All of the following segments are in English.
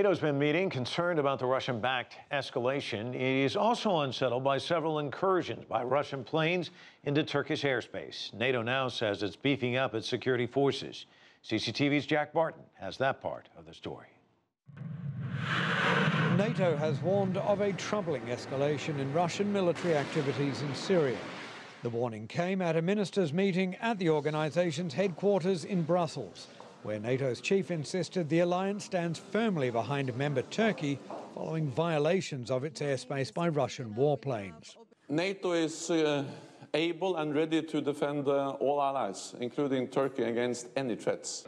NATO's been meeting, concerned about the Russian-backed escalation. It is also unsettled by several incursions by Russian planes into Turkish airspace. NATO now says it's beefing up its security forces. CCTV's Jack Barton has that part of the story. NATO has warned of a troubling escalation in Russian military activities in Syria. The warning came at a ministers' meeting at the organisation's headquarters in Brussels, where NATO's chief insisted the alliance stands firmly behind member Turkey following violations of its airspace by Russian warplanes. NATO is able and ready to defend all allies, including Turkey, against any threats.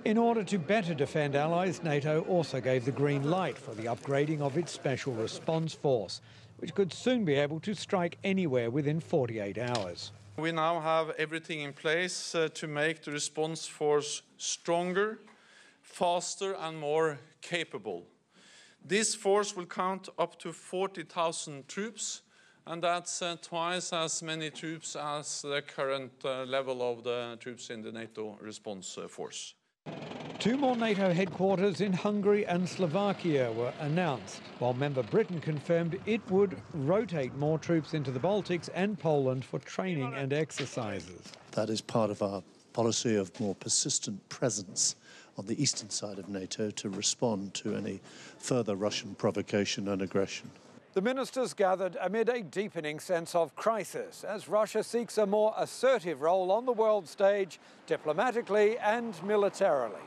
In order to better defend allies, NATO also gave the green light for the upgrading of its Special Response Force, which could soon be able to strike anywhere within 48 hours. We now have everything in place to make the response force stronger, faster and more capable. This force will count up to 40,000 troops, and that's twice as many troops as the current level of the troops in the NATO response force. 2 more NATO headquarters in Hungary and Slovakia were announced, while member Britain confirmed it would rotate more troops into the Baltics and Poland for training and exercises. That is part of our policy of more persistent presence on the eastern side of NATO to respond to any further Russian provocation and aggression. The ministers gathered amid a deepening sense of crisis as Russia seeks a more assertive role on the world stage, diplomatically and militarily.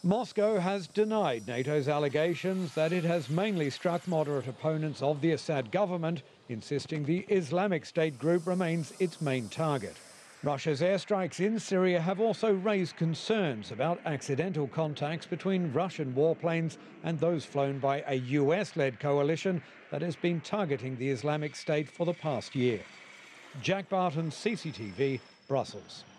Moscow has denied NATO's allegations that it has mainly struck moderate opponents of the Assad government, insisting the Islamic State group remains its main target. Russia's airstrikes in Syria have also raised concerns about accidental contacts between Russian warplanes and those flown by a US-led coalition that has been targeting the Islamic State for the past year. Jack Barton, CCTV, Brussels.